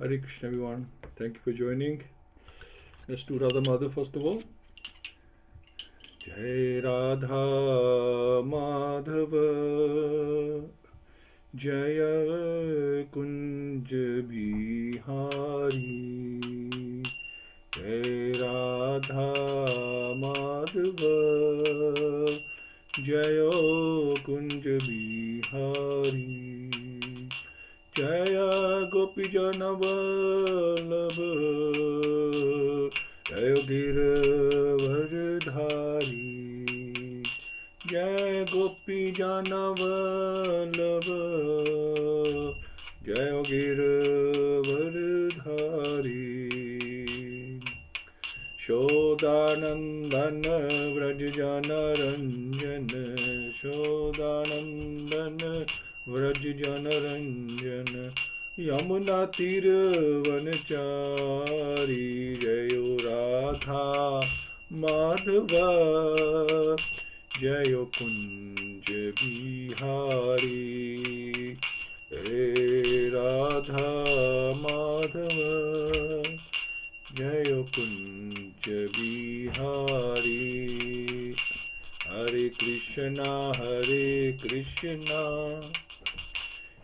Hare Krishna everyone. Thank you for joining. Let's do Radha Madhav first of all. Jai Radha Madhava Jaya Kunj Bihari Jai Radha Madhava Jaya Kunj Bihari Jaya Gopi Jana Vallabha Jaya Giravardhari Jaya Gopi Jana Vallabha Jaya Giravardhari Shodanandana Vrajjana Ranjana Shodanandana Vrajjana Ranjana Yamuna Tiravanachari Jayo Radha Madhava Jayo Kunja Bihari Hey Radha Madhava Jayo Kunja Bihari Hare Krishna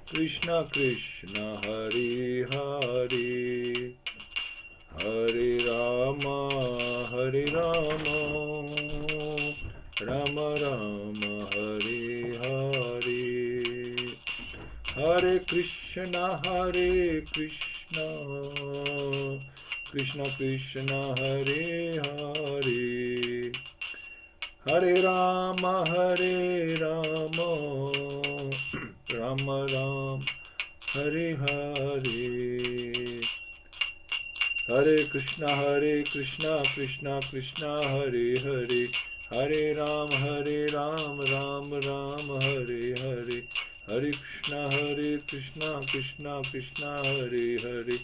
Krishna Krishna Hare Hare Hare Rama Rama Rama Hare Hare Hare Krishna Krishna Krishna Hare Hare Hare Rama Rama Ram Hare Hare Hare Krishna Krishna Krishna Hare Hare Hare Ram Ram Ram Hare Hare Hare Krishna Krishna Krishna Hare Hare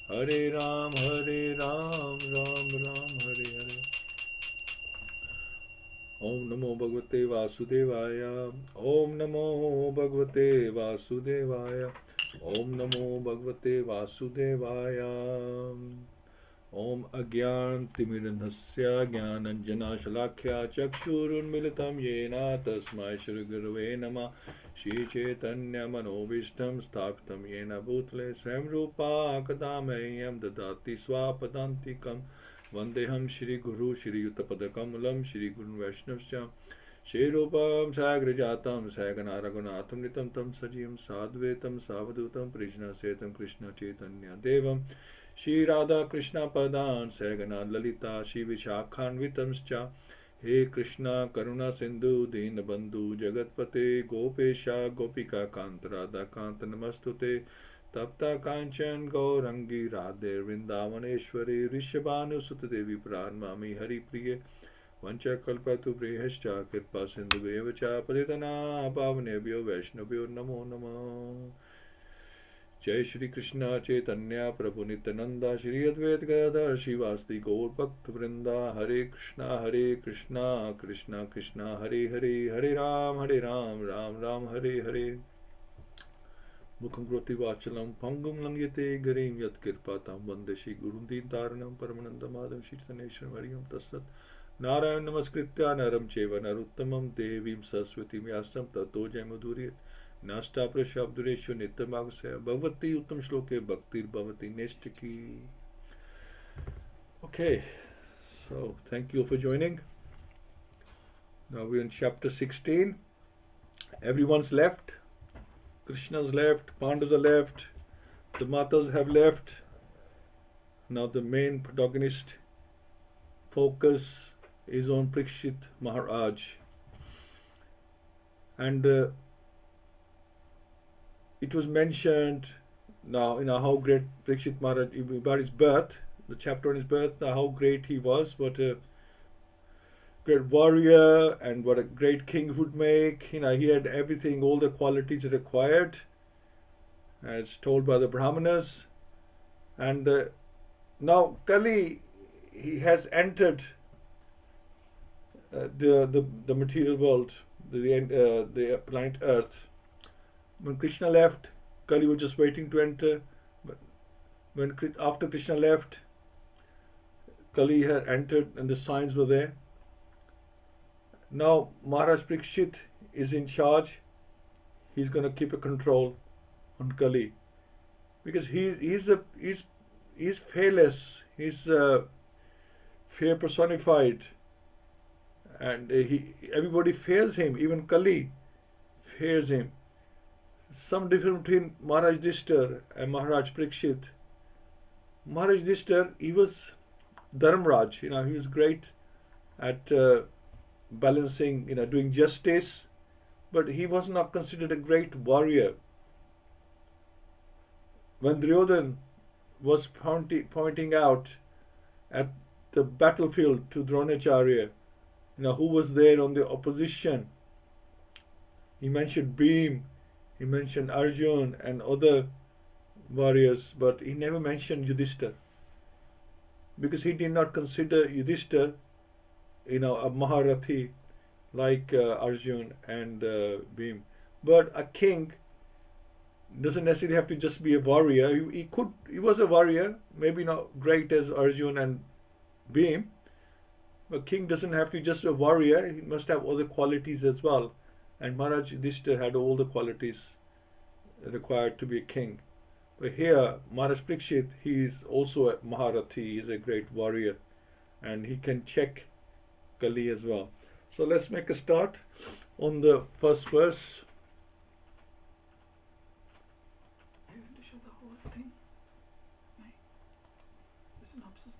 Hare Ram Ram Ram Hare Hare Om Namo Bhagavate Vasudevaya Om Namo Bhagavate Vasudevaya Om Namo Bhagavate Vasudevaya Om Agyan Timiranasya Gyananjana Shalakya Chakshurunmilitam Yena Tasmai Shri Gurave Namah Shri Chaitanya Manobishtam Sthapitam Yena Bhutale Swam Rupa Akadamayam Dadati Swapadantikam Vandeham Shri Guru Shri Yuttapadakamalam Shri Guru Vaishnavsya Shri Rupam Sagrajatam Sagana Raghunatham Nitam Tam Sajiyam Sadvetam Savadutam Prishna Setam Krishna Chaitanya Devam Shri Radha Krishna Padan Sagana Lalita Shri Vishakhanvitamscha He Krishna Karuna Sindhu Dinabandhu Jagatpate Gopesha Gopika Kant Radha Kant Namastute Tapta Kanchan Gaurangi Radhe Vrindavaneshwari Rishabhanu Sutadevi Pranmami Hari Priye Vancha Kalpatu Prihascha Kirpa Sindhu Vevacha Paditana Pavanebhyo Vaishnavyo Namo Namo Jai Shri Krishna Chaitanya Prabhu Nityananda Shri Advaita Gadadhar Shivasti Gaur Bhakta Vrinda Hare Krishna Krishna Krishna Hare Hare Hare Ram Ram Ram Hare Hare Mukham Kroti Vachalam Pangum Langyate Garim Yat Kirpatam Vandeshi Gurundi Dharanam Paramanandamadam Shirtaneshram Variyam Tassat Narayan Namaskritya Naram Cheva Naruttamam Devim Saraswati Vyasam Tato Jaimaduriyat Nashta Prashabdureshu Nityamagusaya Bhavati Uttam Shloke Bhaktir Bhavati Neshtaki. Okay, so thank you for joining. Now we're in chapter 16. Everyone's left. Krishna's left, Pandavas are left, the Matas have left. Now the main protagonist focus is on Parikshit Maharaj. And it was mentioned now, how great Parikshit Maharaj, about his birth, the chapter on his birth, how great he was, what a great warrior and what a great king would make. He had everything, all the qualities required, as told by the Brahmanas. And now Kali, he has entered the material world, the planet Earth. When Krishna left, Kali was just waiting to enter. But After Krishna left, Kali had entered and the signs were there. Now Maharaj Parikshit is in charge. He's going to keep a control on Kali because he's fearless. He's fear personified, and everybody fears him. Even Kali fears him. Some difference between Maharaj Yudhishthira and Maharaj Parikshit. Maharaj Yudhishthira, he was Dharmraj. He was great at balancing, doing justice, but he was not considered a great warrior. When Duryodhana was pointing out at the battlefield to Dronacharya, who was there on the opposition, he mentioned Bhim, he mentioned Arjun and other warriors, but he never mentioned Yudhishthira, because he did not consider Yudhishthira, a Maharathi like Arjun and Bhim. But a king doesn't necessarily have to just be a warrior. He was a warrior, maybe not great as Arjun and Bhim. A king doesn't have to be just a warrior. He must have other qualities as well. And Maharaj Yudhishthira had all the qualities required to be a king. But here, Maharaj Parikshit, he is also a Maharathi. He is a great warrior, and he can check Kali as well. So let's make a start on the first verse. Are you going to show the whole thing? Right? The synopsis.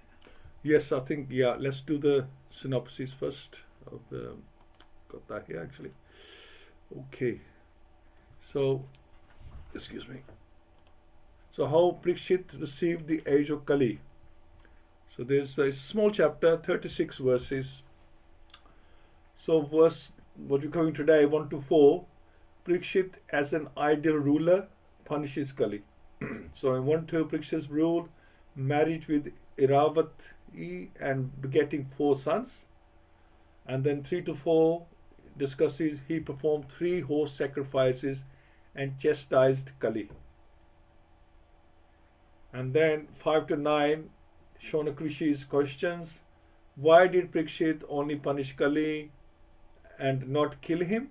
Yes, I think, let's do the synopsis first of the, got that here actually. Okay. So, excuse me. So how Parikshit received the age of Kali. So there's a small chapter, 36 verses. So verse, what we're covering today, 1 to 4, Parikshit as an ideal ruler punishes Kali. So in 1-2, Parikshit's rule, marriage with Iravati and begetting 4 sons. And then 3 to 4 discusses he performed 3 horse sacrifices and chastised Kali. And then 5 to 9, Shonakrishi's questions. Why did Parikshit only punish Kali and not kill him?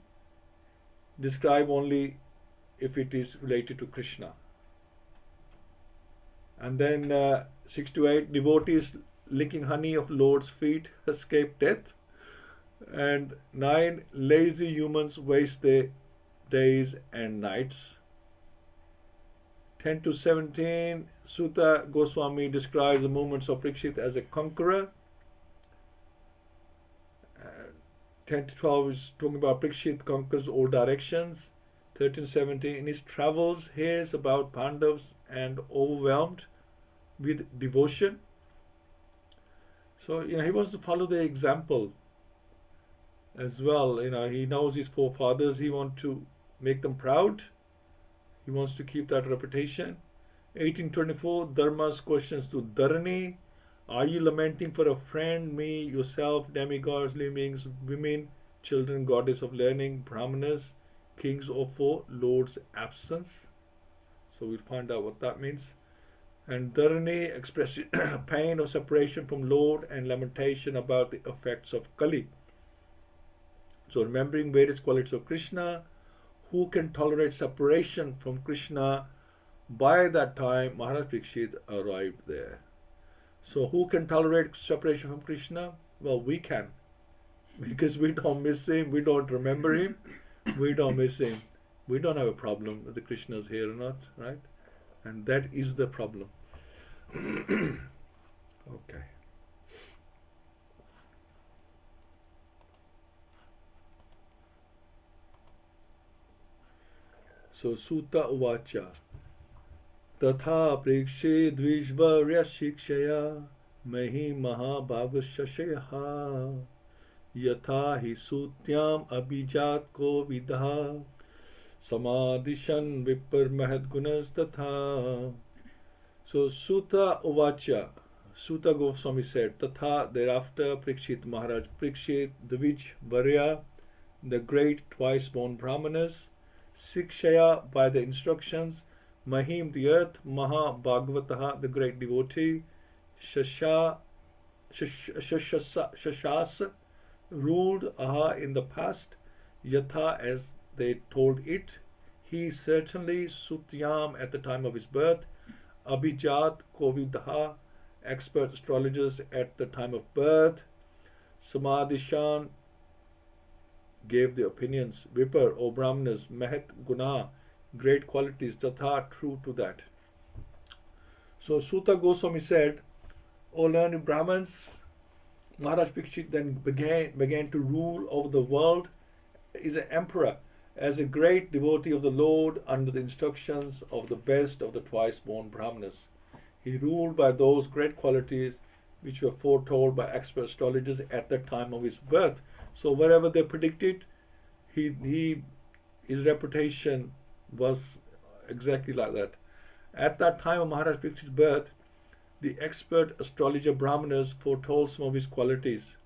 Describe only if it is related to Krishna. And then 6 to 8, devotees licking honey of Lord's feet escape death. And 9, lazy humans waste their days and nights. 10 to 17, Sutta Goswami describes the movements of Parikshit as a conqueror. 10 to 12 is talking about Parikshit conquers all directions. 13 to 17, in his travels, hears about Pandavas and overwhelmed with devotion. So, he wants to follow the example as well. He knows his forefathers. He wants to make them proud. He wants to keep that reputation. 1824, Dharma's questions to Dharani. Are you lamenting for a friend, me, yourself, demigods, livings, women, children, goddess of learning, brahmanas, kings or for Lord's absence? So we'll find out what that means. And Dharani expresses pain of separation from Lord and lamentation about the effects of Kali. So remembering various qualities of Krishna, who can tolerate separation from Krishna? By that time, Maharaj Parikshit arrived there. So who can tolerate separation from Krishna? Well, we can. Because we don't miss him, we don't remember him, we don't miss him. We don't have a problem whether Krishna is here or not, right? And that is the problem. Okay. So Sutta Uvacha Tatha Prikshe Dvishvarya Shikshaya Mehi Mahabhagashashayaha Yatha hi Sutyam Abhijat Ko Vidha Samadhishan Vipar Mahadgunas Tatha. So Sutta Uvacha, Sutta Goswami said, Tatha, thereafter Parikshit Maharaj Parikshit Dvijvarya, the great twice born Brahmanas, Sikshaya by the instructions, Mahim the earth, Maha Bhagavataha the great devotee, Shashasa ruled Aha in the past, Yatha as they told it. He certainly Sutyam at the time of his birth, Abhijat Kovidaha, expert astrologers at the time of birth, Samadhishan gave the opinions, Vipar, O Brahmanas, Mahat Guna, great qualities, Tatha, true to that. So Suta Goswami said, O learned Brahmins, Maharaj Parikshit then began to rule over the world, is an emperor, as a great devotee of the Lord under the instructions of the best of the twice-born Brahmanas. He ruled by those great qualities which were foretold by expert astrologers at the time of his birth. So whatever they predicted, his reputation was exactly like that. At that time of Maharaj Parikshit's birth, the expert astrologer Brahmanas foretold some of his qualities.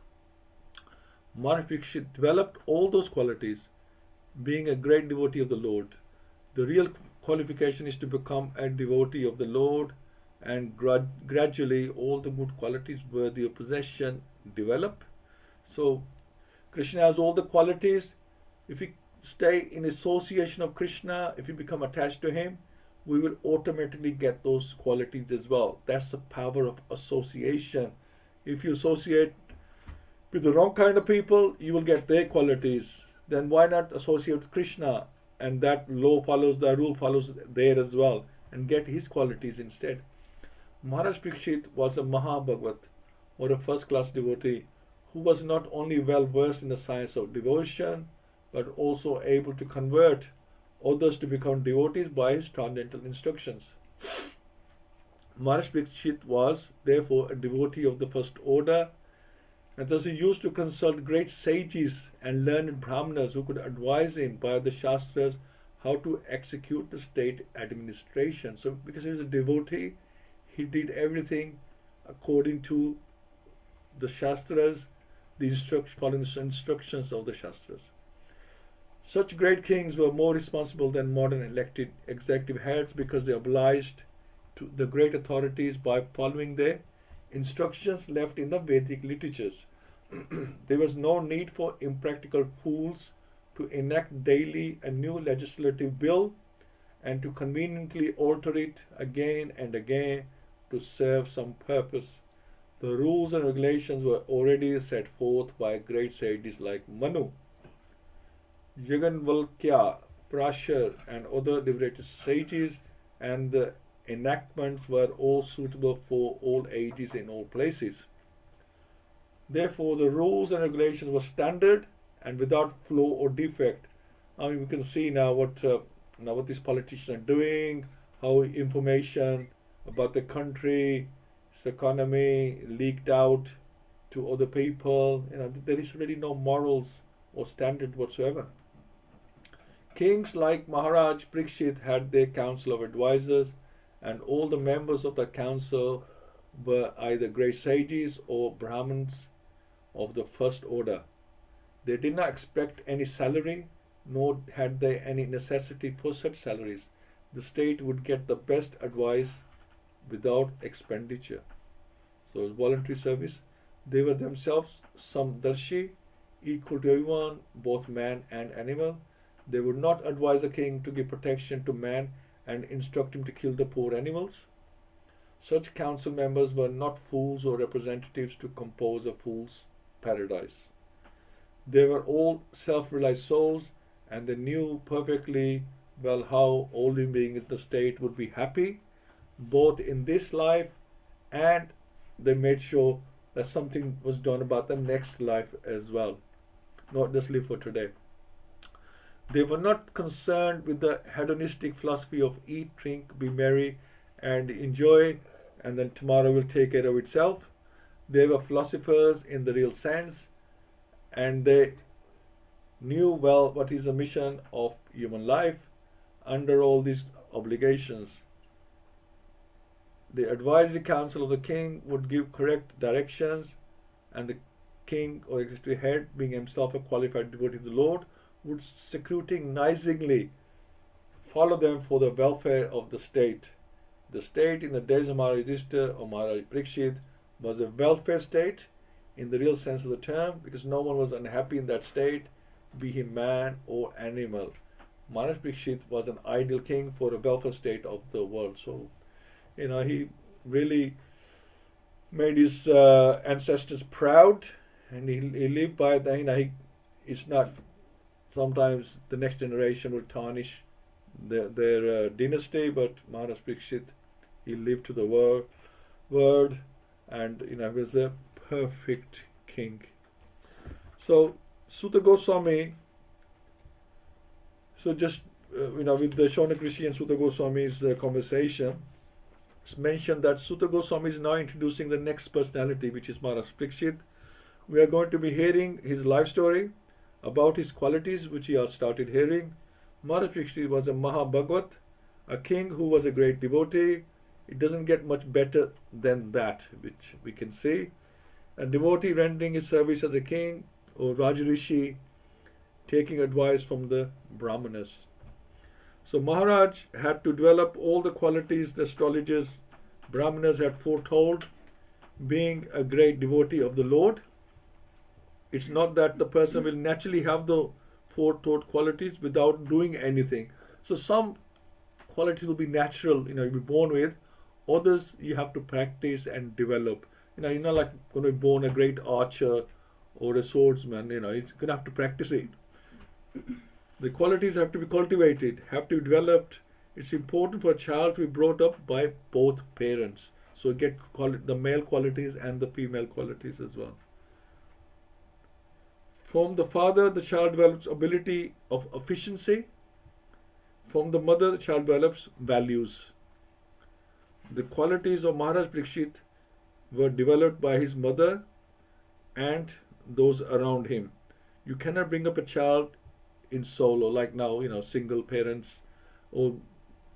Maharaj Parikshit developed all those qualities, being a great devotee of the Lord. The real qualification is to become a devotee of the Lord, and gradually all the good qualities worthy of possession develop. So Krishna has all the qualities. If we stay in association of Krishna, if we become attached to him, we will automatically get those qualities as well. That's the power of association. If you associate with the wrong kind of people, you will get their qualities. Then why not associate with Krishna? And that law follows, the rule follows there as well, and get his qualities instead. Maharaj Parikshit was a Mahabhagavat, or a first-class devotee, who was not only well versed in the science of devotion, but also able to convert others to become devotees by his transcendental instructions. Maharaj Parikshit was therefore a devotee of the first order, and thus he used to consult great sages and learned Brahmanas who could advise him by the Shastras how to execute the state administration. So because he was a devotee, he did everything according to the Shastras, following the instructions of the Shastras. Such great kings were more responsible than modern elected executive heads because they obliged to the great authorities by following their instructions left in the Vedic literatures. There was no need for impractical fools to enact daily a new legislative bill and to conveniently alter it again and again to serve some purpose. The rules and regulations were already set forth by great sages like Manu, Yaganvalkya, Prashar, and other liberated sages, and the enactments were all suitable for all ages in all places. Therefore, the rules and regulations were standard and without flaw or defect. I mean, we can see now what these politicians are doing, how information about the country, its economy leaked out to other people. There is really no morals or standard whatsoever. Kings like Maharaj Parikshit had their council of advisors, and all the members of the council were either great sages or Brahmins of the first order. They did not expect any salary, nor had they any necessity for such salaries. The state would get the best advice without expenditure. So voluntary service. They were themselves samdarshi, equal to everyone, both man and animal. They would not advise a king to give protection to man and instruct him to kill the poor animals. Such council members were not fools or representatives to compose a fool's paradise. They were all self-realized souls, and they knew perfectly well how all living beings in the state would be happy, both in this life, and they made sure that something was done about the next life as well, not just live for today. They were not concerned with the hedonistic philosophy of eat, drink, be merry, and enjoy, and then tomorrow will take care of itself. They were philosophers in the real sense, and they knew well what is the mission of human life under all these obligations. The advisory council of the king would give correct directions, and the king or executive head, being himself a qualified devotee of the Lord, would scrutinizingly follow them for the welfare of the state. The state in the days of Maharaj Yudhishthira or Maharaj Parikshit was a welfare state in the real sense of the term, because no one was unhappy in that state, be he man or animal. Maharaj Parikshit was an ideal king for a welfare state of the world. So, he really made his ancestors proud, and he lived by that. It's not, sometimes the next generation will tarnish their dynasty, but Maharaj Parikshit, he lived to the word, and was a perfect king. So Sutta Goswami, so just with the Shaunak Rishi and Sutta Goswami's conversation, it's mentioned that Sutta Goswami is now introducing the next personality, which is Maharaj Parikshit. We are going to be hearing his life story, about his qualities, which he has started hearing. Maharaj Parikshit was a Mahabhagavat, a king who was a great devotee. It doesn't get much better than that, which we can see. A devotee rendering his service as a king, or Rajarishi, taking advice from the Brahmanas. So Maharaj had to develop all the qualities the astrologers, Brahmanas had foretold, being a great devotee of the Lord. It's not that the person will naturally have the foretold qualities without doing anything. So some qualities will be natural, you'll be born with. Others you have to practice and develop. You're not like going to be born a great archer or a swordsman. He's going to have to practice it. The qualities have to be cultivated, have to be developed. It's important for a child to be brought up by both parents. So get the male qualities and the female qualities as well. From the father, the child develops ability of efficiency. From the mother, the child develops values. The qualities of Maharaj Parikshit were developed by his mother and those around him. You cannot bring up a child in solo, like now, single parents, or,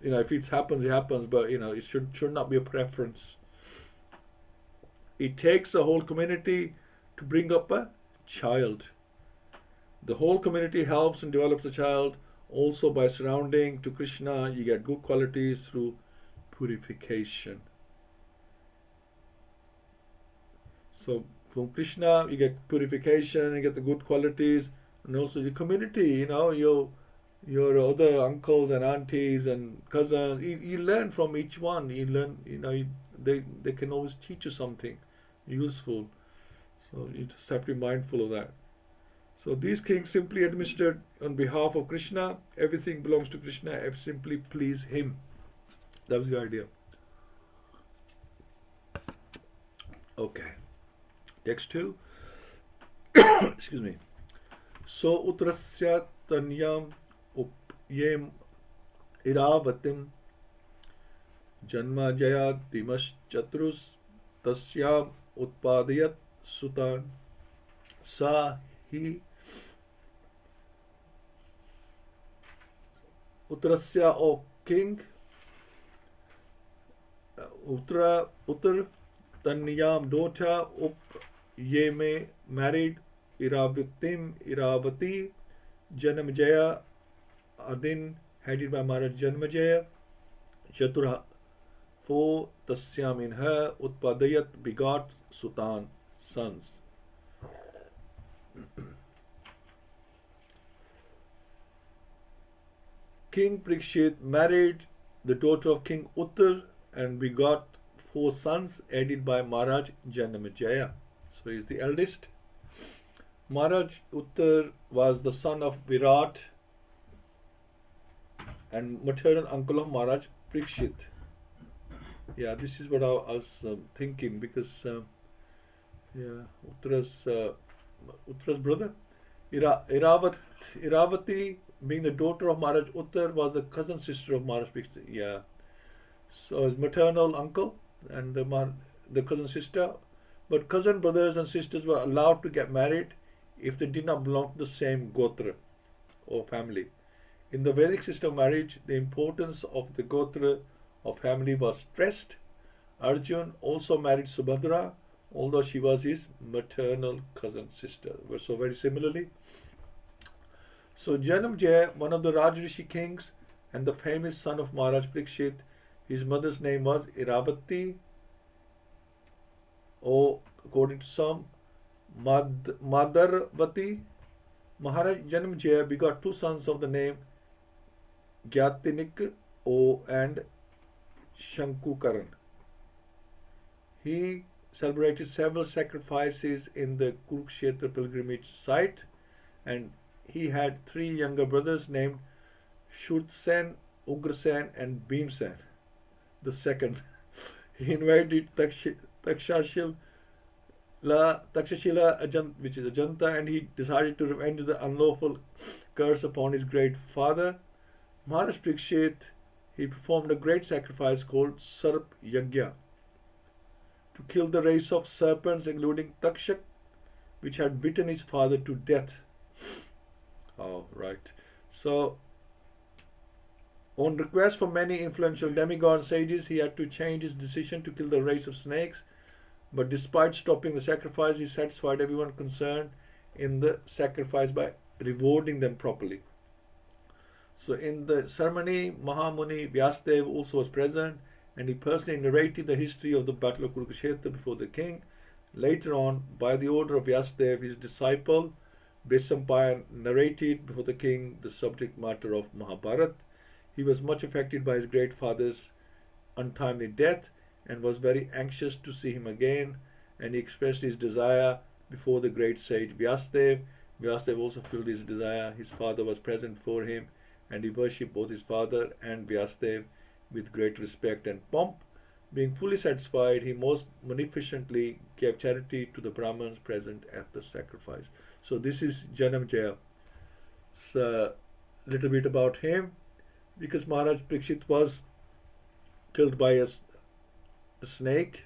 if it happens, it happens, but, it should not be a preference. It takes a whole community to bring up a child. The whole community helps and develops the child. Also by surrounding to Krishna, you get good qualities through purification. So from Krishna, you get purification, you get the good qualities, and also the community, your other uncles and aunties and cousins, you learn from each one. You learn, they can always teach you something useful. So you just have to be mindful of that. So these kings simply administered on behalf of Krishna. Everything belongs to Krishna. Simply please him. That was the idea. Okay. Text 2. Excuse me. So utrasya tanyam upyem iravatim janma jaya dimash chatrus tasyam utpadayat sutan sa hi utrasya, O king, Uttar Tanyam daughter up Yeme married Iravati Janamjaya Adin headed by Maharaj Janamjaya Chatura for Tasyam in her Utpadayat begot Sultan sons. King Parikshit married the daughter of King Uttar and begot 4 sons aided by Maharaj Janamjaya. So he is the eldest. Maharaj Uttar was the son of Virat and maternal uncle of Maharaj Parikshit. Yeah, this is what I was thinking, because Uttar's brother Iravati, being the daughter of Maharaj Uttar, was the cousin sister of Maharaj Parikshit. Yeah, so his maternal uncle and the cousin sister. But cousin brothers and sisters were allowed to get married if they did not belong to the same gotra or family. In the Vedic system of marriage, the importance of the gotra of family was stressed. Arjun also married Subhadra, although she was his maternal cousin sister. So very similarly. So Janamjaya, one of the Rajrishi kings, and the famous son of Maharaj Parikshit. His mother's name was Iravati, or according to some, Madarvati. Maharaj Janamjaya begot two sons of the name Gyatinik and Shankukaran. He celebrated several sacrifices in the Kurukshetra pilgrimage site, and he had three younger brothers named Shurtsen, Ugrasen, and Bhimsen. The second, he invaded Takshashila, which is Ajanta, and he decided to revenge the unlawful curse upon his great father. Maharaj Parikshit, he performed a great sacrifice called Sarp Yagya to kill the race of serpents, including Takshak, which had bitten his father to death. Oh, right. So, on request from many influential demigod sages, he had to change his decision to kill the race of snakes. But despite stopping the sacrifice, he satisfied everyone concerned in the sacrifice by rewarding them properly. So in the ceremony, Mahamuni Vyasadeva also was present, and he personally narrated the history of the Battle of Kurukshetra before the king. Later on, by the order of Vyasadeva, his disciple Besampayan narrated before the king the subject matter of Mahabharata. He was much affected by his great father's untimely death and was very anxious to see him again, and he expressed his desire before the great sage Vyasadeva. Vyasadeva also fulfilled his desire. His father was present for him, and he worshipped both his father and Vyasadeva with great respect and pomp. Being fully satisfied, he most munificently gave charity to the Brahmins present at the sacrifice. So this is Janamjaya. It's a little bit about him, because Maharaj Parikshit was killed by a snake,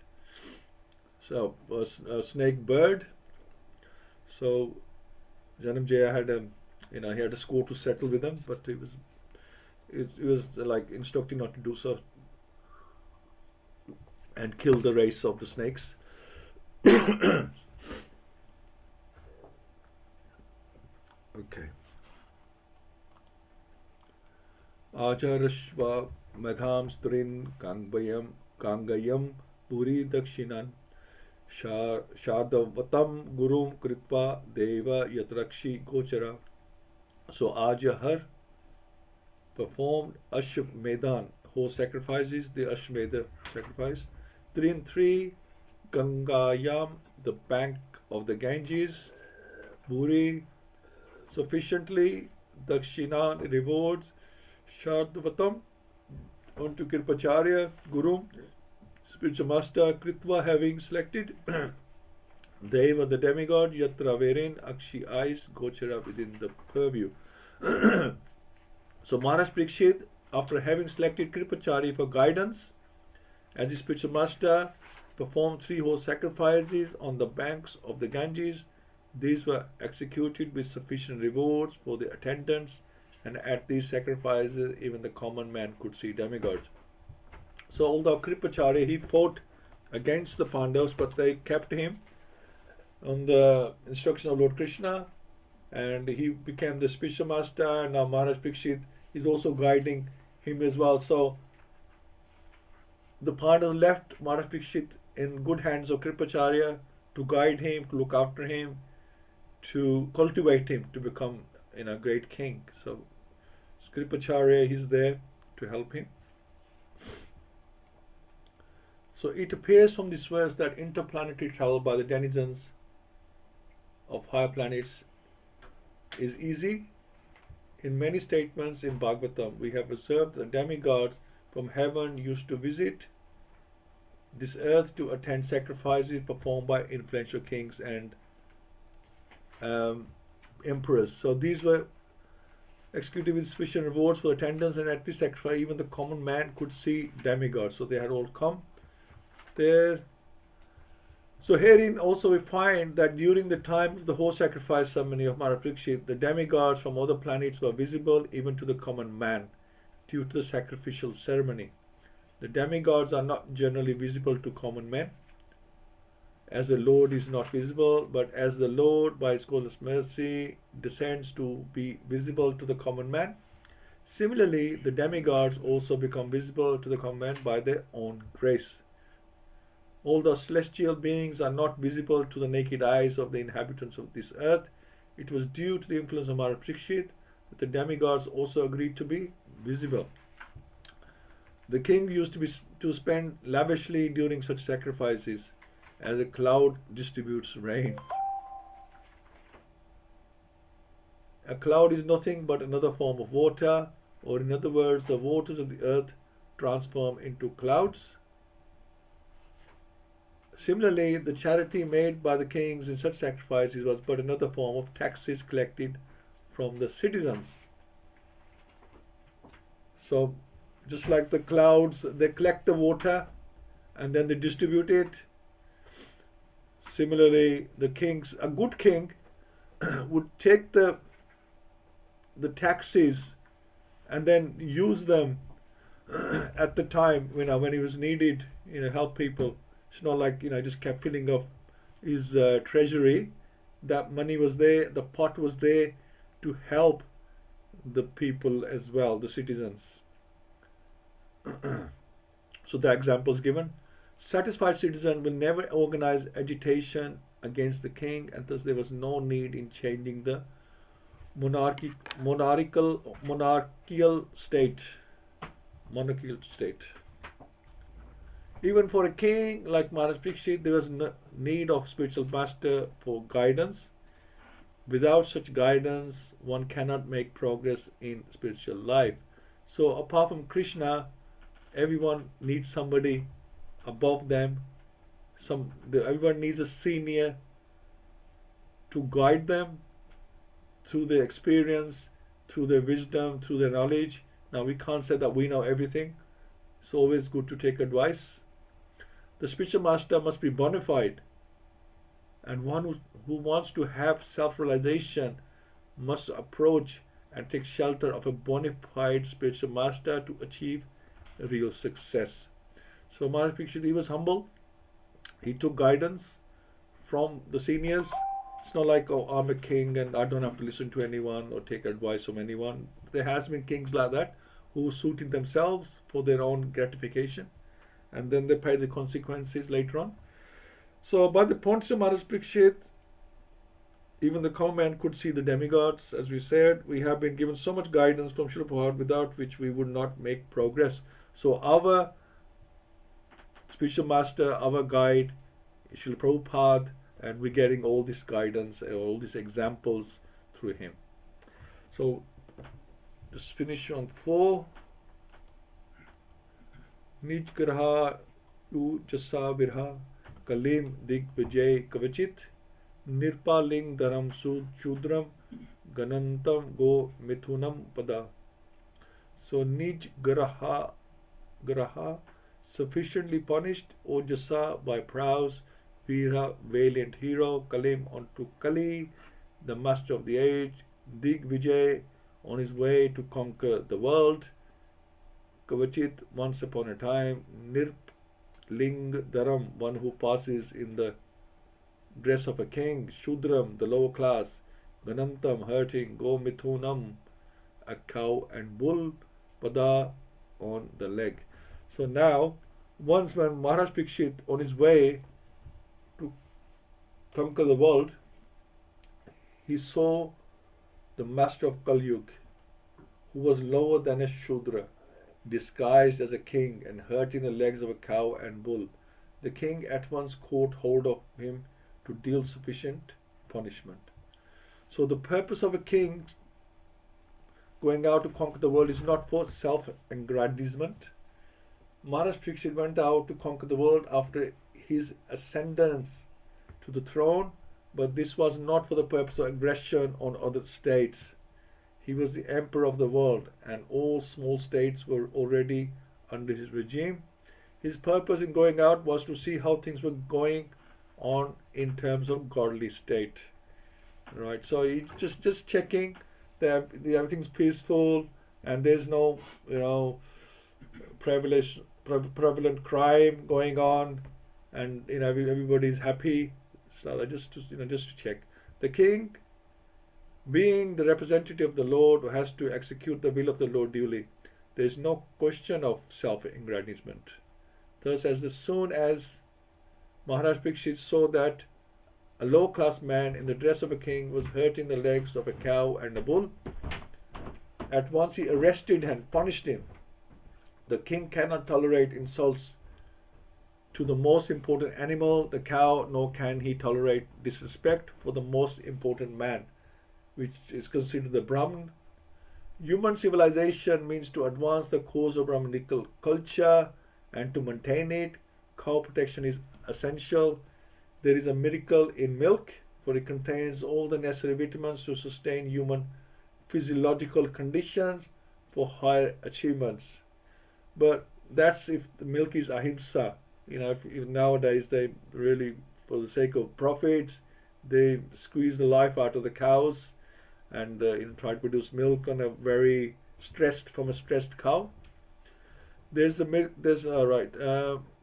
so a snake bird. So Janamjaya had he had a score to settle with them, but it was like instructing not to do so and kill the race of the snakes. Okay. Acharya madham strin kangayam puri dakshinan shardavatam gurum kritva deva yatrakshi gochara. So Acharya performed Ashmedan, horse sacrifices, the Ashmeda sacrifice. 3 and 3, Gangayam, the bank of the Ganges, Puri, sufficiently, Dakshinan, rewards, Shardavatam, onto Kirpacharya, Guru, spiritual master, Kritva, having selected, Deva, the demigod, Yatra, wherein Akshi eyes, Gochara, within the purview. So Maharaj Parikshit, after having selected Kripacharya for guidance as his spiritual master, performed 3 horse sacrifices on the banks of the Ganges. These were executed with sufficient rewards for the attendants, and at these sacrifices even the common man could see demigods. So although Kripacharya, he fought against the Pandavas, but they kept him on the instruction of Lord Krishna, and he became the spiritual master, and now Maharaj Parikshit is also guiding him as well. So the Pandavas left Maharaj Parikshit in good hands of Kripacharya to guide him, to look after him, to cultivate him to become a great king. So Kripacharya is there to help him. So it appears from this verse that interplanetary travel by the denizens of higher planets is easy. In many statements in Bhagavatam, we have observed that demigods from heaven used to visit this earth to attend sacrifices performed by influential kings and emperors. So these were executed with sufficient rewards for attendance, and at this sacrifice even the common man could see demigods. So they had all come there. So herein also we find that during the time of the horse sacrifice ceremony of Maharaj Parikshit, the demigods from other planets were visible even to the common man due to the sacrificial ceremony. The demigods are not generally visible to common men, as the Lord is not visible, but as the Lord by His godless mercy descends to be visible to the common man, Similarly, the demigods also become visible to the common by their own grace. Although celestial beings are not visible to the naked eyes of the inhabitants of this earth, it was due to the influence of Maharaj Parikshit that the demigods also agreed to be visible. The king used to spend lavishly during such sacrifices, as a cloud distributes rain. A cloud is nothing but another form of water, or in other words, the waters of the earth transform into clouds. Similarly, the charity made by the kings in such sacrifices was but another form of taxes collected from the citizens. So, just like the clouds, they collect the water and then they distribute it. Similarly, the kings, a good king would take the taxes and then use them at the time when he was needed, help people. It's not like just kept filling up his treasury. That money was there, the pot was there to help the people as well, the citizens. So the example is given. Satisfied citizen will never organize agitation against the king, and thus there was no need in changing the monarchical state. Even for a king like Maharaj Parikshit, there was no need of spiritual master for guidance. Without such guidance, one cannot make progress in spiritual life. So apart from Krishna, everyone needs somebody above them. Everyone needs a senior to guide them through their experience, through their wisdom, through their knowledge. Now we can't say that we know everything. It's always good to take advice. The spiritual master must be bona fide, and one who wants to have self-realization must approach and take shelter of a bona fide spiritual master to achieve real success. So Maharaj Parikshit, he was humble. He took guidance from the seniors. It's not like, oh, I'm a king and I don't have to listen to anyone or take advice from anyone. There has been kings like that who suited themselves for their own gratification, and then they pay the consequences later on. So by the points of Maharaj Parikshit, even the common man could see the demigods. As we said, we have been given so much guidance from Srila Prabhupada, without which we would not make progress. So our spiritual master, our guide, is Srila Prabhupada, and we're getting all this guidance and all these examples through him. So just finish on 4. Nij graha u jasa virha kalim dig vijay kavachit nirpaling dharam shudram ganantam go mithunam pada. So nij graha, sufficiently punished, O jasa, by prowess, Veera, valiant hero, Kalim, onto Kali, the master of the age, Dig Vijay, on his way to conquer the world, Kavachit, once upon a time, Nirp Ling Dharam, one who passes in the dress of a king, Shudram, the lower class, Ganantam, hurting, Go Mithunam, a cow and bull, Pada, on the leg. So now, once when Maharaj Parikshit, on his way to conquer the world, he saw the master of Kali Yuga, who was lower than a Shudra, disguised as a king and hurting the legs of a cow and bull. The king at once caught hold of him to deal sufficient punishment. So the purpose of a king going out to conquer the world is not for self-aggrandizement. Maharaj Parikshit went out to conquer the world after his ascendance to the throne, but this was not for the purpose of aggression on other states. He was the emperor of the world, and all small states were already under his regime. His purpose in going out was to see how things were going on in terms of godly state. Right, so he just checking that everything's peaceful and there's no prevalent crime going on, and everybody's happy. So just to check. The king Being the representative of the Lord who has to execute the will of the Lord duly, there is no question of self-aggrandizement. Thus, as soon as Maharaj Parikshit saw that a low-class man in the dress of a king was hurting the legs of a cow and a bull, at once he arrested and punished him. The king cannot tolerate insults to the most important animal, the cow, nor can he tolerate disrespect for the most important man, which is considered the Brahman. Human civilization means to advance the cause of Brahmanical culture and to maintain it. Cow protection is essential. There is a miracle in milk, for it contains all the necessary vitamins to sustain human physiological conditions for higher achievements. But that's if the milk is ahimsa. If nowadays they really, for the sake of profits, they squeeze the life out of the cows and try to produce milk on a very from a stressed cow.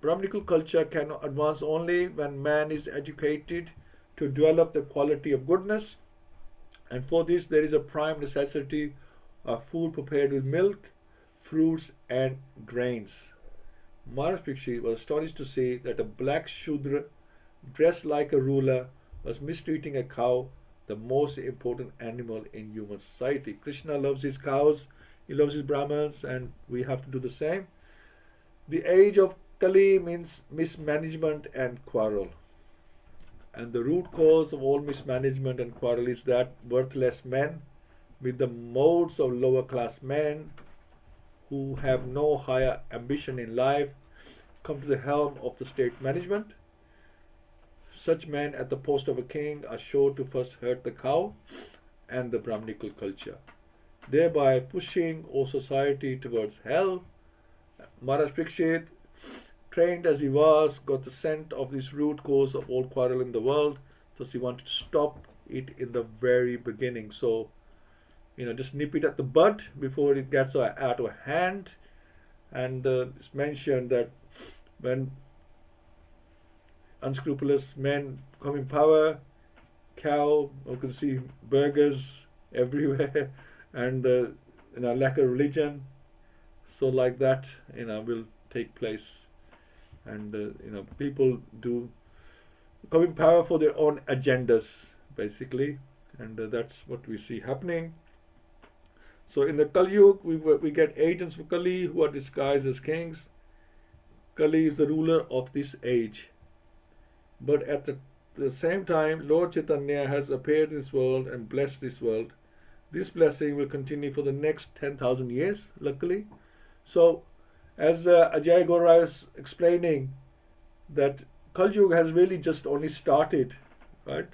Brahmanical culture can advance only when man is educated to develop the quality of goodness, and for this there is a prime necessity of food prepared with milk, fruits and grains. Maharaj Parikshit was astonished to see that a black Shudra dressed like a ruler was mistreating a cow, the most important animal in human society. Krishna loves his cows, he loves his Brahmins, and we have to do the same. The age of Kali means mismanagement and quarrel. And the root cause of all mismanagement and quarrel is that worthless men with the modes of lower class men who have no higher ambition in life come to the helm of the state management. Such men at the post of a king are sure to first hurt the cow and the Brahmanical culture, thereby pushing all society towards hell. Maharaj Parikshit, trained as he was, got the scent of this root cause of all quarrel in the world, thus he wanted to stop it in the very beginning. So, just nip it at the bud before it gets out of hand. And it's mentioned that when unscrupulous men come in power, you can see burgers everywhere, and lack of religion. So like that, will take place, and people do come in power for their own agendas, basically, and that's what we see happening. So in the Kali Yuga, we get agents of Kali who are disguised as kings. Kali is the ruler of this age. But at the same time, Lord Chaitanya has appeared in this world and blessed this world. This blessing will continue for the next 10,000 years, luckily. So, as Ajay Gora is explaining, that Kali Yuga has really just only started, right?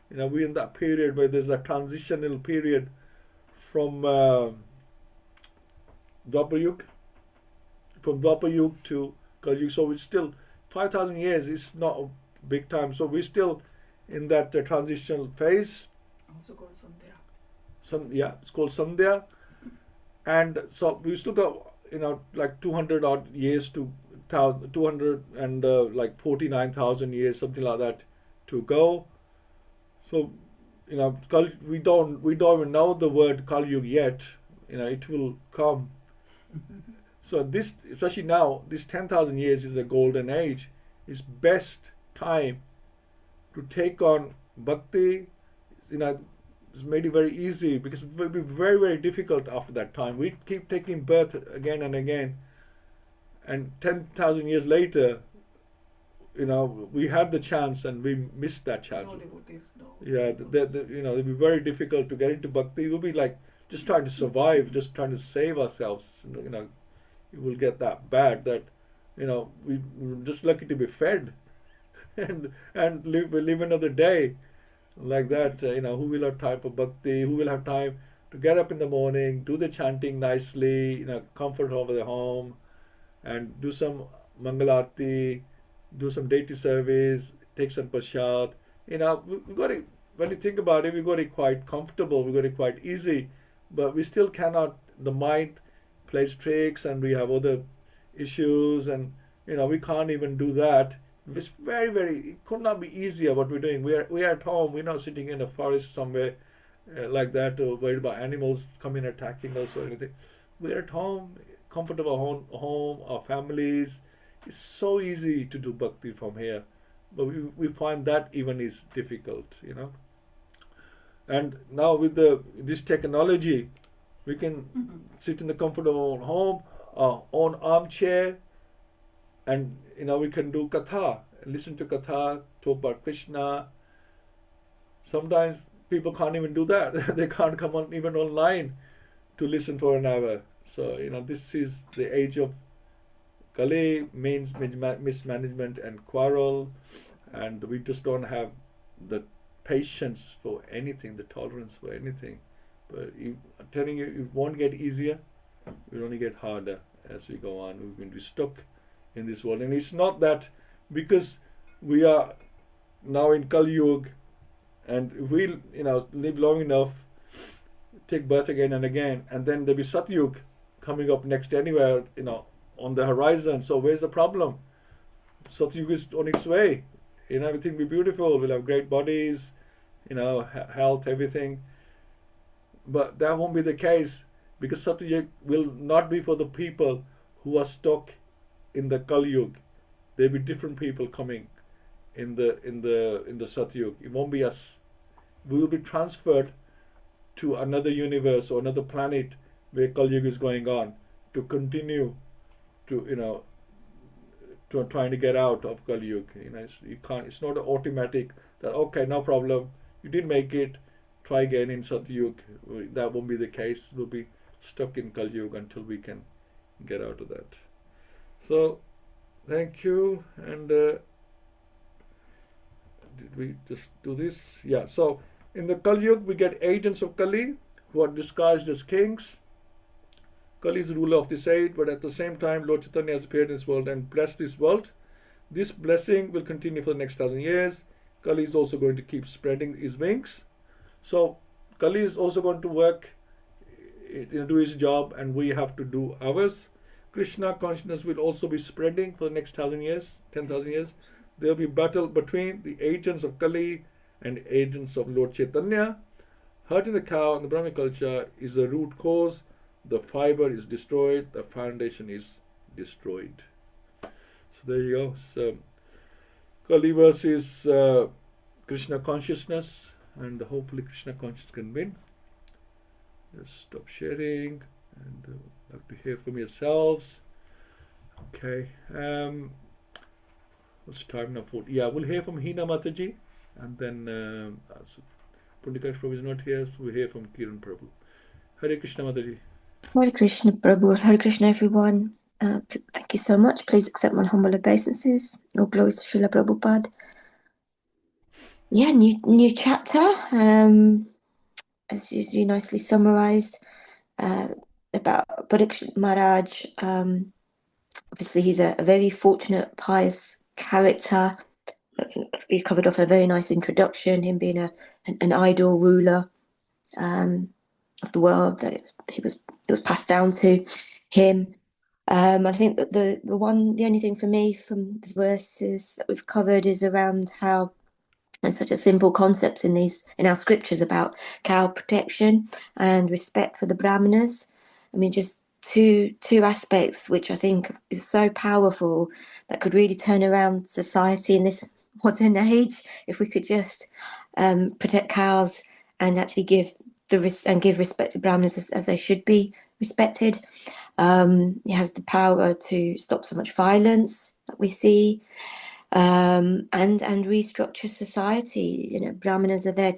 We're in that period where there's a transitional period from Dwapar Yuga to Kali Yuga. So we're still 5,000 years is not a big time. So we're still in that transitional phase. Also called Sandhya. It's called Sandhya. And so we still got like 200 odd years to 200 and like 49,000 years, something like that, to go. So we don't even know the word Kali Yuga yet. It will come. So this, especially now, this 10,000 years is a golden age. It's best time to take on bhakti. It's made it very easy, because it will be very, very difficult after that time. We keep taking birth again and again, and 10,000 years later, we had the chance and we missed that chance. No devotees, no. Yeah, it'll be very difficult to get into bhakti. We'll be like just trying to survive, just trying to save ourselves. It will get that bad that we're just lucky to be fed and live another day like that. Who will have time for bhakti? Who will have time to get up in the morning, do the chanting nicely, comfort over the home, and do some mangalarti, do some deity service, take some prasad. We got it. When you think about it, we got it quite comfortable. We got it quite easy, but we still cannot. The mind plays tricks, and we have other issues, and we can't even do that. It's very, very. It could not be easier what we're doing. We're at home. We're not sitting in a forest somewhere, like that, or worried about animals coming attacking us or anything. We're at home, comfortable home, our families. It's so easy to do bhakti from here, but we find that even is difficult, you know. And now with this technology, we can sit in the comfort of our own home, our own armchair, and you know we can do katha, listen to katha, talk about Krishna. Sometimes people can't even do that. They can't come on even online to listen for an hour. So you know this is the age of Kali, means mismanagement and quarrel, and we just don't have the patience for anything, the tolerance for anything. But I'm telling you, it won't get easier. It will only get harder as we go on. We're going to be stuck in this world, and it's not that because we are now in Kali Yuga, and if we live long enough, take birth again and again, and then there'll be Satyug coming up next anywhere, on the horizon. So where's the problem? Satyug is on its way. Everything will be beautiful. We'll have great bodies, health, everything. But that won't be the case, because Satyug will not be for the people who are stuck in the Kali Yuga. There'll be different people coming in the Satyug. It won't be us. We will be transferred to another universe or another planet where Kali Yuga is going on, to continue to to trying to get out of Kali Yuga. It's not automatic that okay, no problem, you didn't make it, try again in Satyug. That won't be the case. We'll be stuck in Kali Yuga until we can get out of that. So thank you. And did we just do this? Yeah. So in the Kali Yuga, we get agents of Kali who are disguised as kings. Kali is the ruler of this age, but at the same time, Lord Chaitanya has appeared in this world and blessed this world. This blessing will continue for the next 1,000 years. Kali is also going to keep spreading his wings. So Kali is also going to work, do his job, and we have to do ours. Krishna consciousness will also be spreading for the next 1,000 years, 10,000 years. There will be battle between the agents of Kali and agents of Lord Chaitanya. Hurting the cow in the Brahmin culture is the root cause. The fiber is destroyed, the foundation is destroyed. So there you go. So Kali versus Krishna consciousness, and hopefully Krishna consciousness can win. Just stop sharing, and like to hear from yourselves. Okay. What's time now? Yeah, we'll hear from Hina Mataji, and then Pundikash Prabhu is not here, so we'll hear from Kiran Prabhu. Hare Krishna Mataji. Hare Krishna Prabhu, Hare Krishna everyone. Thank you so much. Please accept my humble obeisances. All glories to Srila Prabhupada. Yeah, new chapter. As you nicely summarized, about Parikshit Maharaj. Obviously, he's a very fortunate, pious character. You covered off a very nice introduction, him being an ideal ruler of the world, that it was passed down to him. I think that the only thing for me from the verses that we've covered is around how there's such a simple concepts in our scriptures about cow protection and respect for the brahmanas. I mean, just two aspects which I think is so powerful, that could really turn around society in this modern age if we could just protect cows and actually give respect to brahmanas as they should be respected. It has the power to stop so much violence that we see, and restructure society. Brahmanas are there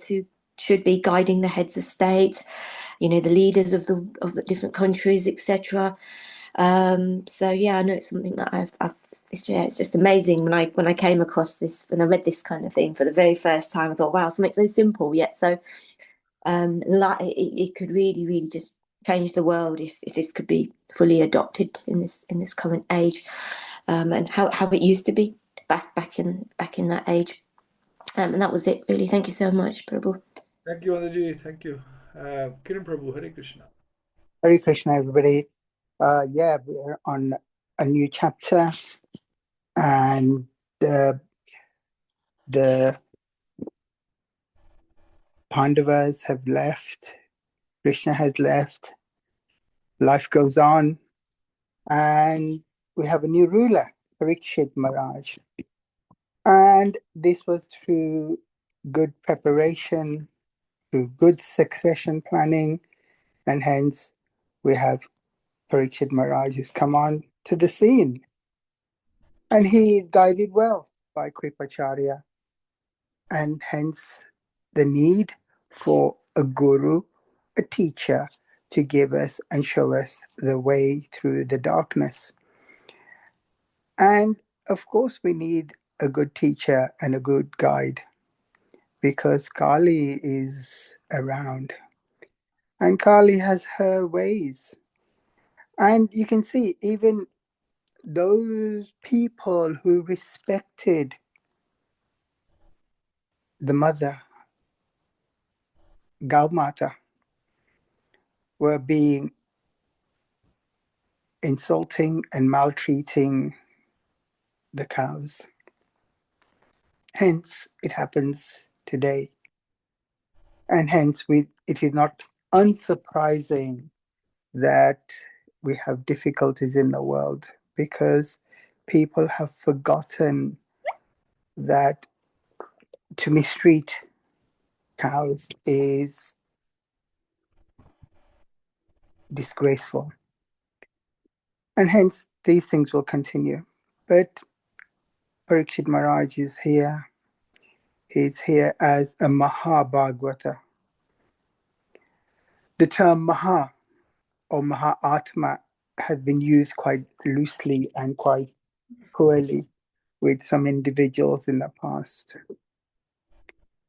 should be guiding the heads of state, the leaders of the different countries, etc. So yeah, I know it's something that it's just amazing when I came across this, when I read this kind of thing for the very first time. I thought, wow, something so simple yet so it could really, really just change the world if this could be fully adopted in this current age, and how it used to be back in that age. And that was it, really. Thank you so much, Prabhu. Thank you, Anaji. Thank you. Kiran Prabhu, Hare Krishna. Hare Krishna, everybody. Yeah, we're on a new chapter, and the Pandavas have left, Krishna has left, life goes on, and we have a new ruler, Parikshit Maharaj. And this was through good preparation, through good succession planning, and hence we have Parikshit Maharaj who's come on to the scene. And he is guided well by Kripacharya, and hence the need for a guru, a teacher, to give us and show us the way through the darkness. And of course, we need a good teacher and a good guide, because Kali is around and Kali has her ways. And you can see even those people who respected the mother, Gaumata, were being insulting and maltreating the cows. Hence, it happens today. And hence, it is not unsurprising that we have difficulties in the world, because people have forgotten that to mistreat cows is disgraceful. And hence, these things will continue. But Parikshit Maharaj is here. He's here as a Mahabhagavata. The term Maha or Mahatma has been used quite loosely and quite poorly with some individuals in the past.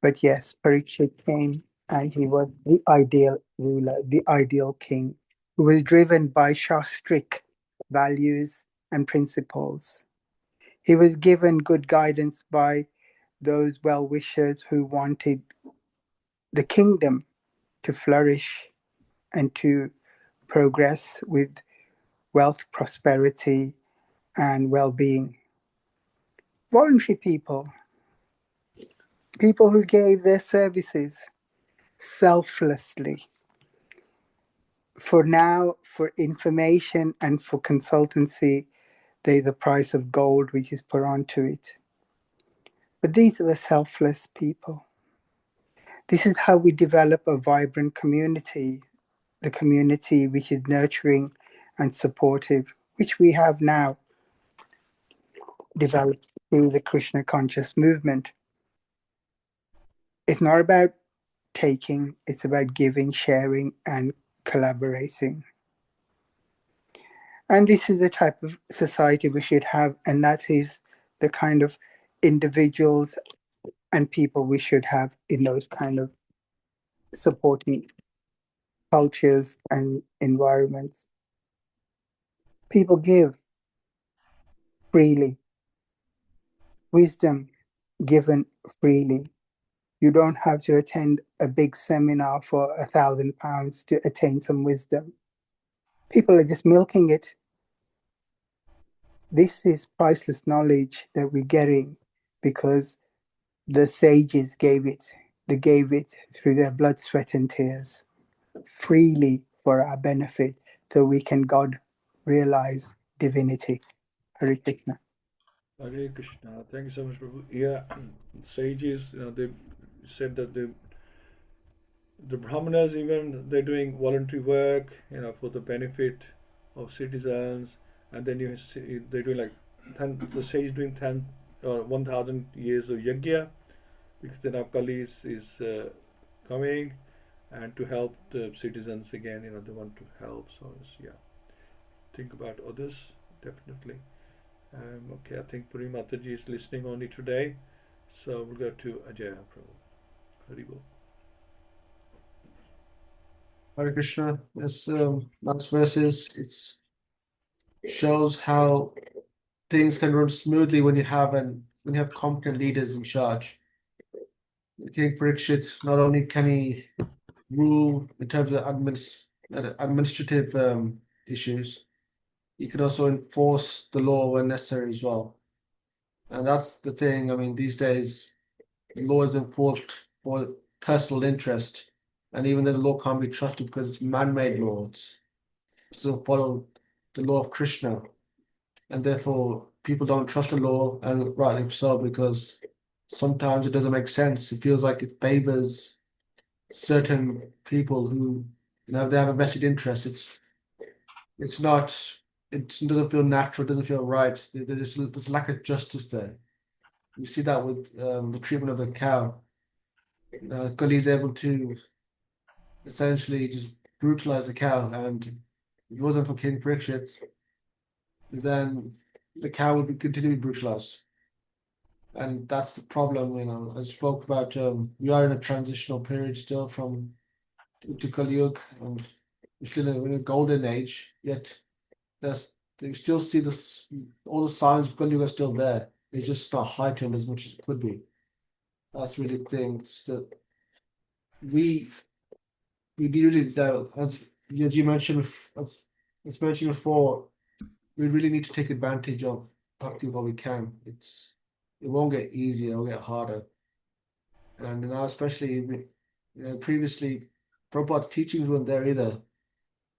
But yes, Parikshit came and he was the ideal ruler, the ideal king, who was driven by Shastric values and principles. He was given good guidance by those well-wishers who wanted the kingdom to flourish and to progress with wealth, prosperity, and well-being. Voluntary people who gave their services selflessly for information and for consultancy. They're the price of gold which is put onto it. But these are the selfless people. This is how we develop a vibrant community, the community which is nurturing and supportive, which we have now developed through the Krishna conscious movement. It's not about taking, it's about giving, sharing, and collaborating. And this is the type of society we should have, and that is the kind of individuals and people we should have in those kind of supporting cultures and environments. People give freely, wisdom given freely. You don't have to attend a big seminar for £1,000 to attain some wisdom. People are just milking it. This is priceless knowledge that we're getting because the sages gave it. They gave it through their blood, sweat, and tears, freely for our benefit, so we can God realize divinity. Hare Krishna. Hare Krishna. Thank you so much, Prabhu. Yeah, sages, they said that the brahmanas, even they're doing voluntary work, for the benefit of citizens, and then you see they're doing like the sage doing 10 or 1,000 years of yajna, because then Kali is coming, and to help the citizens again, they want to help. So yeah, think about others definitely. Okay, I think Puri Mataji is listening only today, so we'll go to Ajay Prabhu. Haribol. Hare Krishna. This last verses, it shows how things can run smoothly when you have competent leaders in charge. King Parikshit, not only can he rule in terms of administrative issues, he can also enforce the law when necessary as well. And that's the thing. I mean, these days, the law is enforced personal interest, and even then the law can't be trusted because it's man-made law. It doesn't follow the law of Krishna, and therefore people don't trust the law, and rightly so, because sometimes it doesn't make sense. It feels like it favors certain people who, you know, they have a vested interest. It's not. It doesn't feel natural. It doesn't feel right. There's lack of justice there. You see that with the treatment of the cow. Kali is able to essentially just brutalize the cow, and if it wasn't for King Parikshit, then the cow would be continually brutalized. And that's the problem, you know. I spoke about we are in a transitional period still from to Kali Yuga, and we're still in a golden age, yet you still see this, all the signs of Kali Yuga are still there. They're just not heightened as much as it could be. That's really the thing. Still, we really, as you mentioned, as mentioned before, we really need to take advantage of bhakti while we can. It won't get easier, it'll get harder. And now, especially, you know, previously, Prabhupada's teachings weren't there either.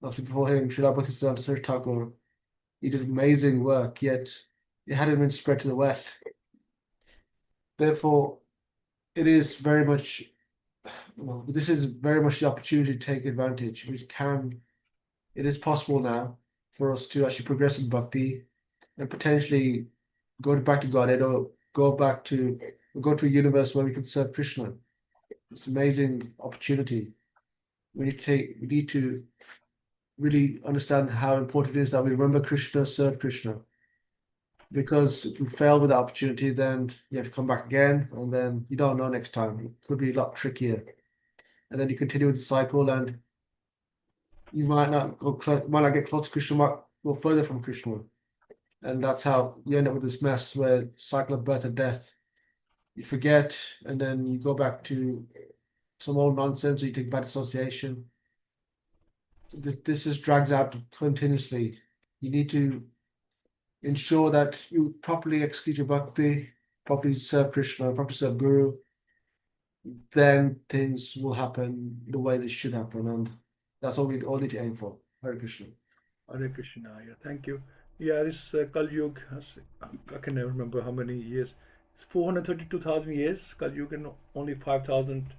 After before him, Srila Bhaktivedanta Saraswati Thakur, he did amazing work, yet it hadn't been spread to the West. Therefore, it is very much, well, this is very much the opportunity to take advantage. It is possible now for us to actually progress in bhakti and potentially go back to Godhead, or go to a universe where we can serve Krishna. It's an amazing opportunity. We need to really understand how important it is that we remember Krishna, serve Krishna. Because if you fail with the opportunity, then you have to come back again, and then you don't know next time. It could be a lot trickier. And then you continue with the cycle, and you might not get close to Krishna, might go further from Krishna. And that's how you end up with this mess where cycle of birth and death. You forget, and then you go back to some old nonsense, or you take bad association. This just drags out continuously. You need to ensure that you properly execute your bhakti, properly serve Krishna, properly serve Guru. Then things will happen the way they should happen, and that's all we all need to aim for. Hare Krishna. Hare Krishna. Yeah, thank you. Yeah, this Kali Yuga, I can never remember how many years. It's 432,000 years. Kali Yuga, and only 5,000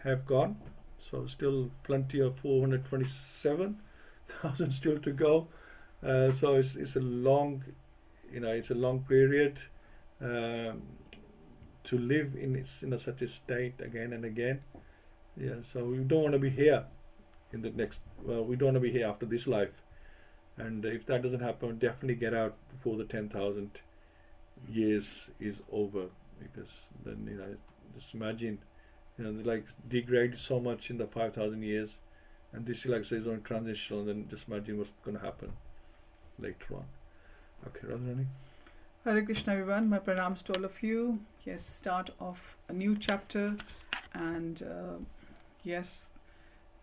have gone. So still plenty of 427,000 still to go. So it's a long, it's a long period to live in such a state again and again. Yeah, so we don't want to be here in the next. Well, we don't want to be here after this life. And if that doesn't happen, definitely get out before the 10,000 years is over, because then just imagine, like degrade so much in the 5,000 years, and this like says on transitional, and then just imagine what's going to happen later on. Okay, Radharani. Hare Krishna, everyone. My pranams to all of you. Yes, start of a new chapter, and yes,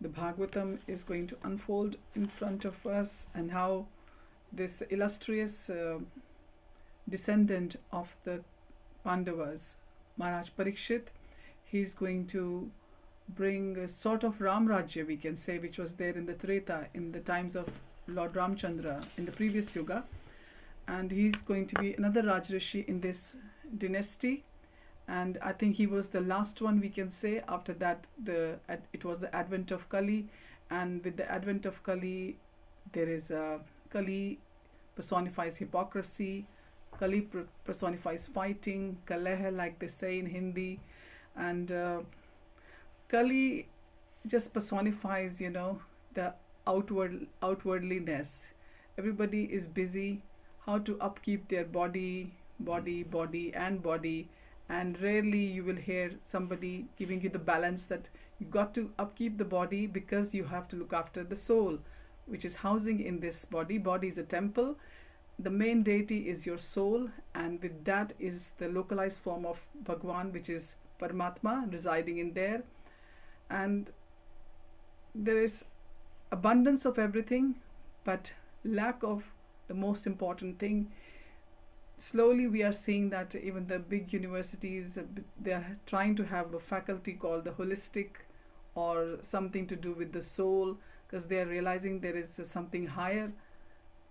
the Bhagavatam is going to unfold in front of us, and how this illustrious descendant of the Pandavas, Maharaj Parikshit, he's going to bring a sort of Ram Rajya, we can say, which was there in the Treta, in the times of Lord Ramchandra in the previous Yuga. And he's going to be another Rajrishi in this dynasty. And I think he was the last one, we can say. After that, it was the advent of Kali. And with the advent of Kali, there is Kali personifies hypocrisy. Kali personifies fighting, Kaleha, like they say in Hindi. And Kali just personifies, the outwardliness. Everybody is busy how to upkeep their body, and rarely you will hear somebody giving you the balance that you got to upkeep the body because you have to look after the soul, which is housing in this body. Body is a temple. The main deity is your soul, and with that is the localized form of Bhagwan, which is Paramatma, residing in there. And there is abundance of everything, but lack of the most important thing. slowly we are seeing that even the big universities, they are trying to have a faculty called the holistic or something to do with the soul, because they are realizing there is something higher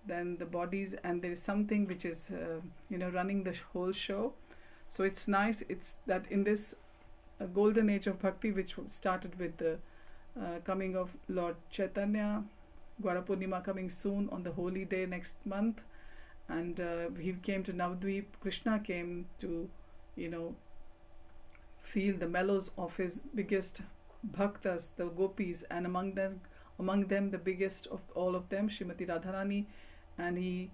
than the bodies, and there is something which is running the whole show. So it's nice, it's that in this golden age of bhakti, which started with the coming of Lord Chaitanya, Gwara Purnima coming soon on the holy day next month, and he came to Navadvip. Krishna came to feel the mellows of his biggest bhaktas, the gopis, and among them the biggest of all of them, Srimati Radharani, and he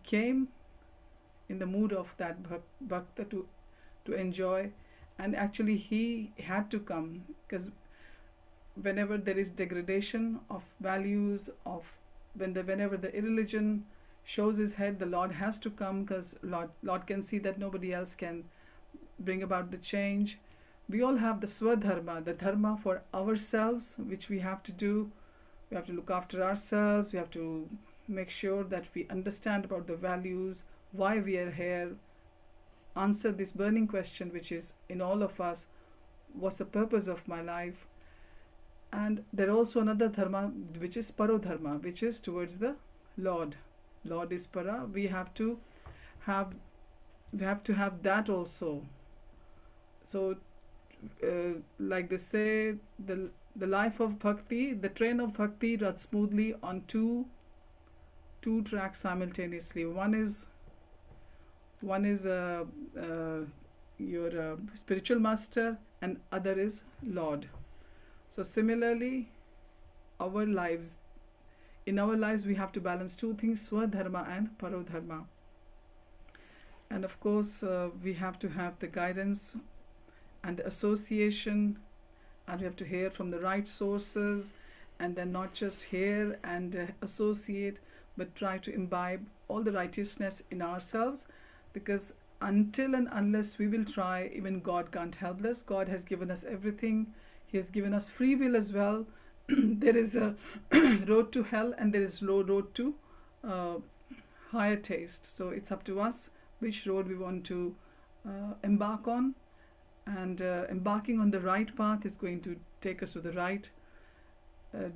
came in the mood of that bhakta to enjoy. And actually he had to come, because whenever there is degradation of values, of whenever the irreligion shows his head, the Lord has to come, because Lord can see that nobody else can bring about the change. We all have the swadharma, the dharma for ourselves, which we have to do. We have to look after ourselves. We have to make sure that we understand about the values, why we are here, answer this burning question which is in all of us: what's the purpose of my life? And there also another dharma which is parodharma, which is towards the Lord. Lord is para. We have to have that also. So like they say, the life of bhakti, the train of bhakti runs smoothly on two tracks simultaneously. One is your spiritual master, and other is Lord. So similarly, in our lives we have to balance two things: swadharma and parodharma. And of course we have to have the guidance and the association, and we have to hear from the right sources, and then not just hear and associate, but try to imbibe all the righteousness in ourselves, because until and unless we will try, even God can't help us. God has given us everything. He has given us free will as well. There is a road to hell, and there is low road to higher taste. So it's up to us which road we want to embark on, and embarking on the right path is going to take us to the right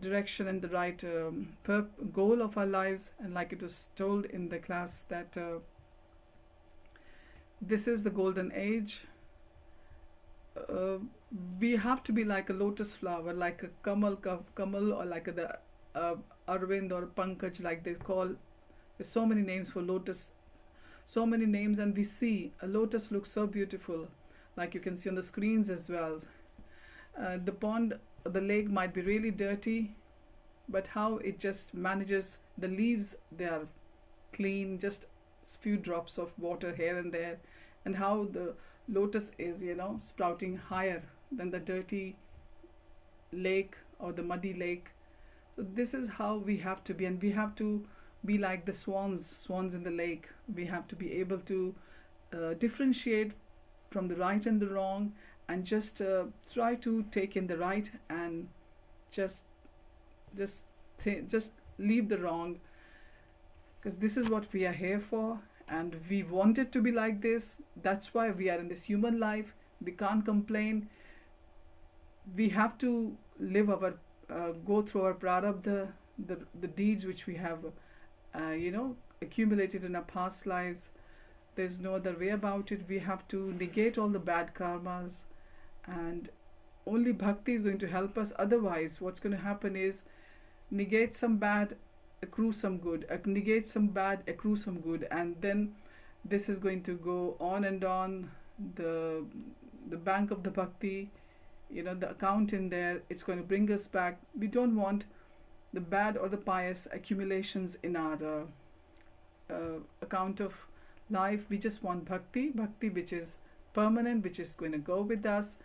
direction and the right goal of our lives. And like it was told in the class, that this is the golden age. We have to be like a lotus flower, like a kamal, or like the Arvind or Pankaj, like they call. There's so many names for lotus, so many names, and we see a lotus looks so beautiful, like you can see on the screens as well. The pond, the lake might be really dirty, but how it just manages, the leaves, they are clean, just a few drops of water here and there, and how the lotus is sprouting higher than the dirty lake or the muddy lake. So this is how we have to be, and we have to be like the swans in the lake. We have to be able to differentiate from the right and the wrong, and just try to take in the right, and just leave the wrong, because this is what we are here for, and we want it to be like this. That's why we are in this human life. We can't complain. We have to live our go through our prarabdha, the deeds which we have accumulated in our past lives. There's no other way about it. We have to negate all the bad karmas, and only bhakti is going to help us. Otherwise what's going to happen is, negate some bad, accrue some good, negate some bad, accrue some good, and then this is going to go on and on. The bank of the bhakti, the account in there, it's going to bring us back. We don't want the bad or the pious accumulations in our account of life. We just want bhakti which is permanent, which is going to go with us,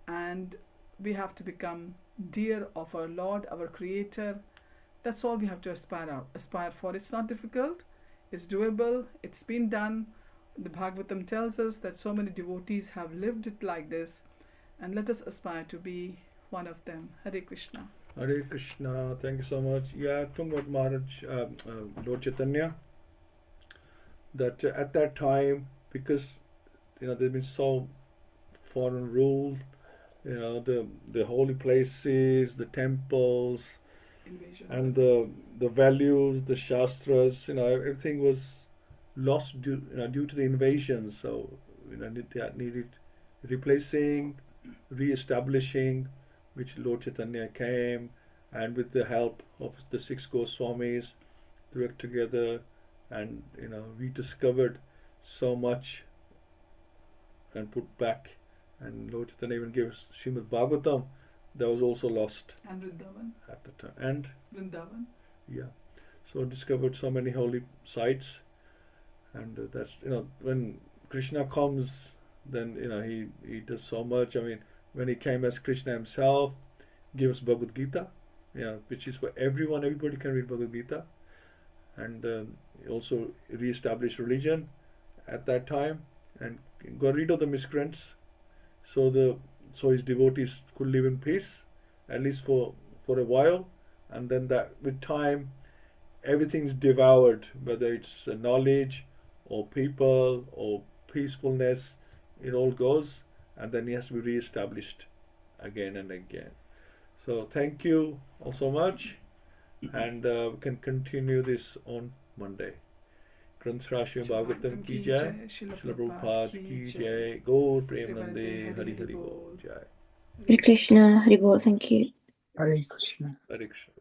and we have to become dear of our Lord, our Creator. That's all we have to aspire for. It's not difficult, it's doable, it's been done. The Bhagavatam tells us that so many devotees have lived it like this, and let us aspire to be one of them. Hare Krishna. Hare Krishna. Thank you so much. Yeah, talking about Maharaj, Lord Chaitanya. that at that time, because there's been so foreign rule, the holy places, the temples, Invasions. and the values, the shastras, everything was lost due to the invasions. So that needed replacing, re-establishing, which Lord Chaitanya came, and with the help of the 6 Goswamis, they worked together and rediscovered so much and put back. And Lord Chaitanya even gave us Śrīmad-Bhāgavatam that was also lost And Vrindavan. at the time. And Vrindavan. yeah, so discovered so many holy sites, and that's when Krishna comes, then he does so much. I mean, when he came as Krishna himself, gives Bhagavad-Gita, which is for everyone. Everybody can read Bhagavad-Gita, and he also re-established religion at that time and got rid of the miscreants, so his devotees could live in peace, at least for a while, and then that with time everything's devoured, whether it's knowledge or people or peacefulness, it all goes, and then he has to be re-established again and again. So thank you all so much, and we can continue this on Monday. Śrīmad Bhāgavatam ki jai, Srila Prabhupada ki jai, Gaur Premanande, Hari Hari Bol Jai. Hare Krishna, Hari Bol, thank you. Hare Krishna. Hare Krishna.